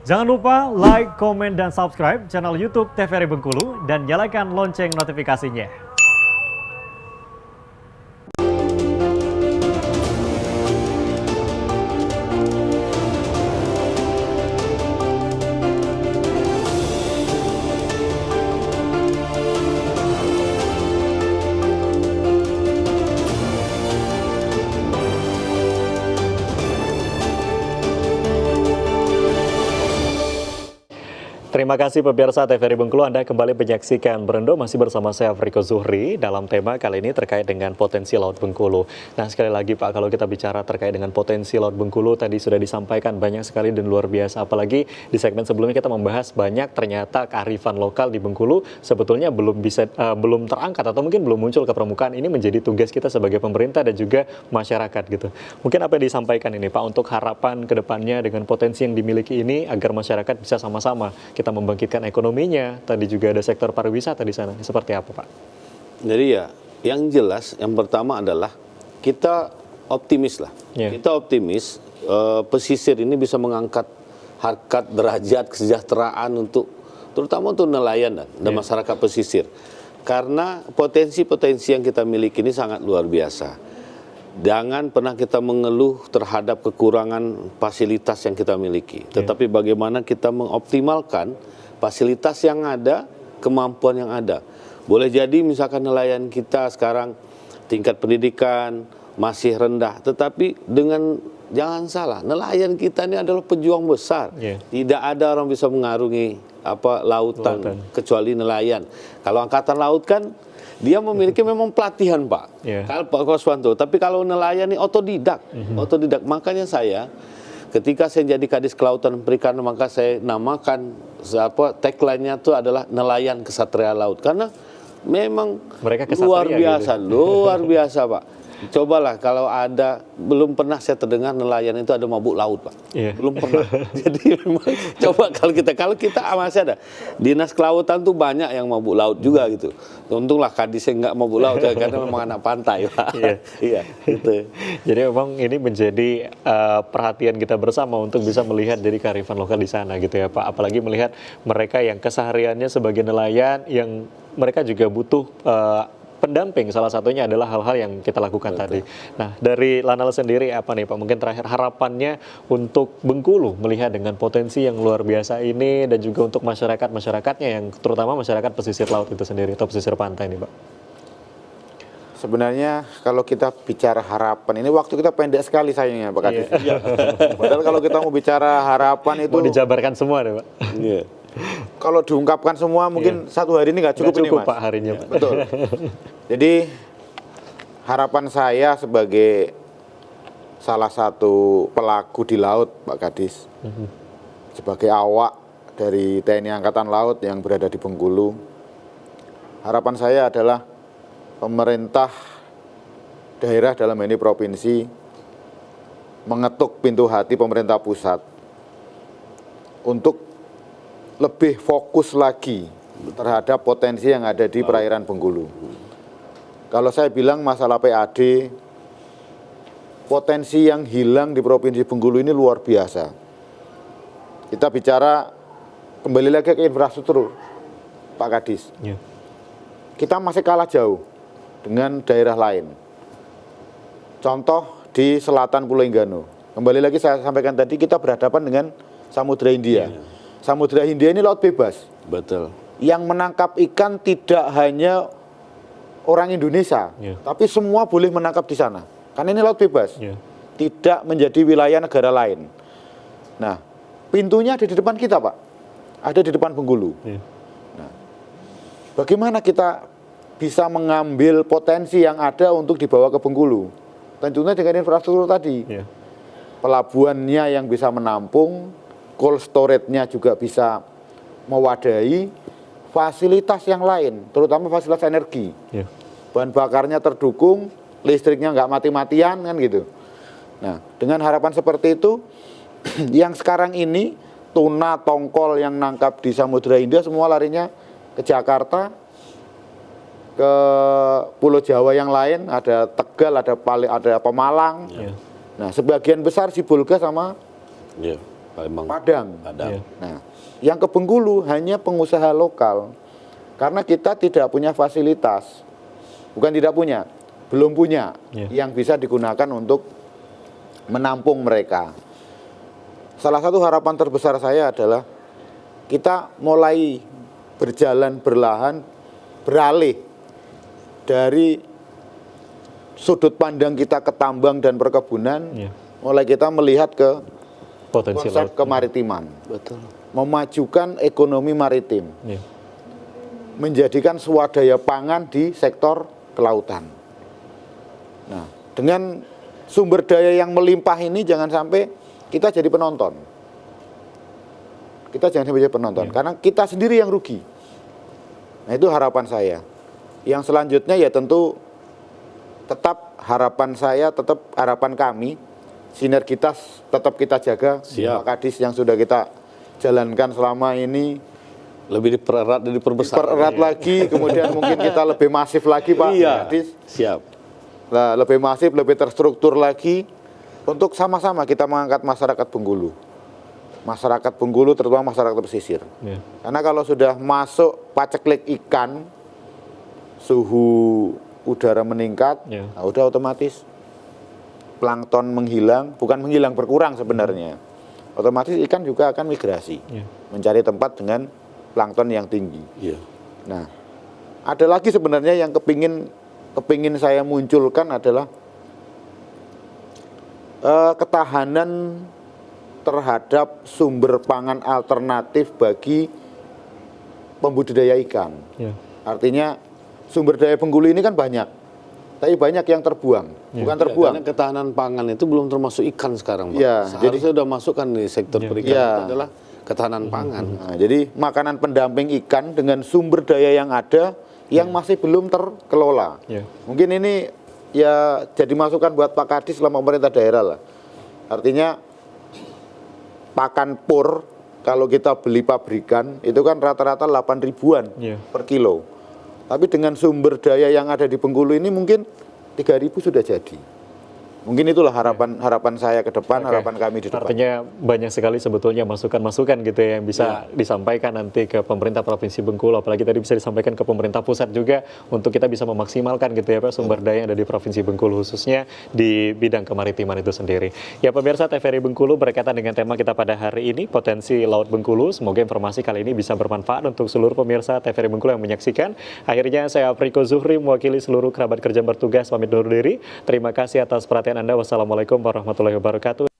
Jangan lupa like, komen, dan subscribe channel YouTube TVRI Bengkulu dan nyalakan lonceng notifikasinya. Terima kasih pemirsa TVRI Bengkulu, Anda kembali menyaksikan Berendo, masih bersama saya Afriko Zuhri dalam tema kali ini terkait dengan potensi Laut Bengkulu. Nah, sekali lagi Pak, kalau kita bicara terkait dengan potensi Laut Bengkulu, tadi sudah disampaikan banyak sekali dan luar biasa. Apalagi di segmen sebelumnya kita membahas banyak ternyata kearifan lokal di Bengkulu sebetulnya belum terangkat atau mungkin belum muncul ke permukaan. Ini menjadi tugas kita sebagai pemerintah dan juga masyarakat gitu. Mungkin apa yang disampaikan ini Pak untuk harapan ke depannya dengan potensi yang dimiliki ini agar masyarakat bisa sama-sama kita membangkitkan ekonominya, tadi juga ada sektor pariwisata di sana. Seperti apa, Pak? Jadi ya, yang jelas, yang pertama adalah kita optimis lah. Yeah. Kita optimis pesisir ini bisa mengangkat harkat derajat kesejahteraan terutama untuk nelayan dan masyarakat pesisir. Karena potensi-potensi yang kita miliki ini sangat luar biasa. Jangan pernah kita mengeluh terhadap kekurangan fasilitas yang kita miliki. Tetapi bagaimana kita mengoptimalkan fasilitas yang ada, kemampuan yang ada. Boleh jadi misalkan nelayan kita sekarang tingkat pendidikan masih rendah. Tetapi jangan salah, nelayan kita ini adalah pejuang besar. Tidak ada orang bisa mengarungi lautan kecuali nelayan. Kalau angkatan laut kan dia memiliki memang pelatihan Pak, kalau Pak Koswanto. Tapi kalau nelayan ini otodidak, Makanya saya, ketika saya jadi Kadis Kelautan dan Perikanan, maka saya namakan tagline-nya itu adalah nelayan kesatria laut. Karena memang mereka luar gitu. biasa, luar biasa Pak. Cobalah kalau belum pernah saya terdengar nelayan itu ada mabuk laut Pak, belum pernah. Jadi memang coba kalau kita masih ada dinas kelautan tuh banyak yang mabuk laut juga gitu. Untunglah Kadisnya nggak mabuk laut karena memang anak pantai Pak. Iya gitu. Jadi memang ini menjadi perhatian kita bersama untuk bisa melihat dari kearifan lokal di sana gitu ya Pak. Apalagi melihat mereka yang kesehariannya sebagai nelayan yang mereka juga butuh pendamping, salah satunya adalah hal-hal yang kita lakukan tadi. Nah, dari Lanal sendiri apa nih Pak? Mungkin terakhir harapannya untuk Bengkulu melihat dengan potensi yang luar biasa ini dan juga untuk masyarakatnya yang terutama masyarakat pesisir laut itu sendiri atau pesisir pantai nih Pak. Sebenarnya kalau kita bicara harapan, ini waktu kita pendek sekali sayangnya Pak Kadis. Padahal kalau kita mau bicara harapan itu mau dijabarkan semua deh Pak. Kalau diungkapkan semua mungkin satu hari ini nggak cukup ini Mas. Pak harinya Pak. Betul. Jadi harapan saya sebagai salah satu pelaku di laut Pak Kadis, sebagai awak dari TNI Angkatan Laut yang berada di Bengkulu, harapan saya adalah pemerintah daerah dalam ini provinsi mengetuk pintu hati pemerintah pusat untuk lebih fokus lagi terhadap potensi yang ada di perairan Bengkulu. Kalau saya bilang masalah PAD, potensi yang hilang di Provinsi Bengkulu ini luar biasa. Kita bicara kembali lagi ke infrastruktur, Pak Kadis. Kita masih kalah jauh dengan daerah lain. Contoh di selatan Pulau Enggano. Kembali lagi saya sampaikan tadi, kita berhadapan dengan Samudra Hindia. Samudra Hindia ini laut bebas. Betul. Yang menangkap ikan tidak hanya orang Indonesia, tapi semua boleh menangkap di sana. Karena ini laut bebas. Tidak menjadi wilayah negara lain. Nah, pintunya ada di depan kita, Pak. Ada di depan Bengkulu. Nah, bagaimana kita bisa mengambil potensi yang ada untuk dibawa ke Bengkulu? Tentunya dengan infrastruktur tadi. Pelabuhannya yang bisa menampung, cold storage-nya juga bisa mewadahi, fasilitas yang lain, terutama fasilitas energi. Bahan bakarnya terdukung, listriknya nggak mati-matian kan gitu. Nah, dengan harapan seperti itu, yang sekarang ini tuna, tongkol yang nangkap di Samudra Hindia semua larinya ke Jakarta, ke Pulau Jawa yang lain, ada Tegal, ada Pemalang. Nah, sebagian besar Sibolga sama Palembang. Padang. Padang. Nah, yang ke Bengkulu hanya pengusaha lokal. Karena kita tidak punya fasilitas. Bukan tidak punya, belum punya yang bisa digunakan untuk menampung mereka. Salah satu harapan terbesar saya adalah kita mulai berjalan berlahan, beralih dari sudut pandang kita ke tambang dan perkebunan, mulai kita melihat ke Potensi konsep laut. kemaritiman. Betul. Memajukan ekonomi maritim. Iya. Menjadikan swadaya pangan di sektor kelautan. Nah, dengan sumber daya yang melimpah ini jangan sampai kita jadi penonton. Kita jangan sampai jadi penonton, karena kita sendiri yang rugi. Nah, itu harapan saya. Yang selanjutnya ya tentu tetap harapan saya, tetap harapan kami, sinergitas tetap kita jaga. Siap. Pak Kadis yang sudah kita jalankan selama ini Lebih dipererat dan diperbesar. dipererat lagi, kemudian mungkin kita lebih masif lagi Pak Iya. Kadis. Siap. Nah, lebih masif, lebih terstruktur lagi untuk sama-sama kita mengangkat masyarakat Bengkulu. Masyarakat Bengkulu terutama masyarakat pesisir. Iya. Karena kalau sudah masuk paceklik ikan, suhu udara meningkat, nah udah otomatis plankton menghilang, bukan menghilang, berkurang sebenarnya. Otomatis ikan juga akan migrasi, mencari tempat dengan plankton yang tinggi. Iya. Nah, ada lagi sebenarnya yang kepingin saya munculkan adalah ketahanan terhadap sumber pangan alternatif bagi pembudidaya ikan. Iya. Artinya sumber daya Bengkulu ini kan banyak, tapi banyak yang terbuang, bukan terbuang. Karena ketahanan pangan itu belum termasuk ikan sekarang, Pak. Ya, Seharusnya sudah masukkan di sektor perikanan itu adalah ketahanan pangan. Nah, jadi makanan pendamping ikan dengan sumber daya yang ada yang masih belum terkelola. Ya. Mungkin ini ya jadi masukan buat Pak Kadis selama pemerintah daerah lah. Artinya pakan pur kalau kita beli pabrikan itu kan rata-rata 8 ribuan per kilo. Tapi dengan sumber daya yang ada di Bengkulu ini mungkin 3.000 sudah jadi. Mungkin itulah harapan saya ke depan, harapan kami di depan. Artinya banyak sekali sebetulnya masukan-masukan gitu ya yang bisa disampaikan nanti ke pemerintah Provinsi Bengkulu, apalagi tadi bisa disampaikan ke pemerintah pusat juga untuk kita bisa memaksimalkan gitu ya Pak sumber daya yang ada di Provinsi Bengkulu khususnya di bidang kemaritiman itu sendiri. Ya pemirsa TVRI Bengkulu berkaitan dengan tema kita pada hari ini, potensi Laut Bengkulu. Semoga informasi kali ini bisa bermanfaat untuk seluruh pemirsa TVRI Bengkulu yang menyaksikan. Akhirnya saya Afriko Zuhri mewakili seluruh kerabat kerja bertugas pamit undur diri. Terima kasih atas perhatian Anda. Wassalamualaikum warahmatullahi wabarakatuh.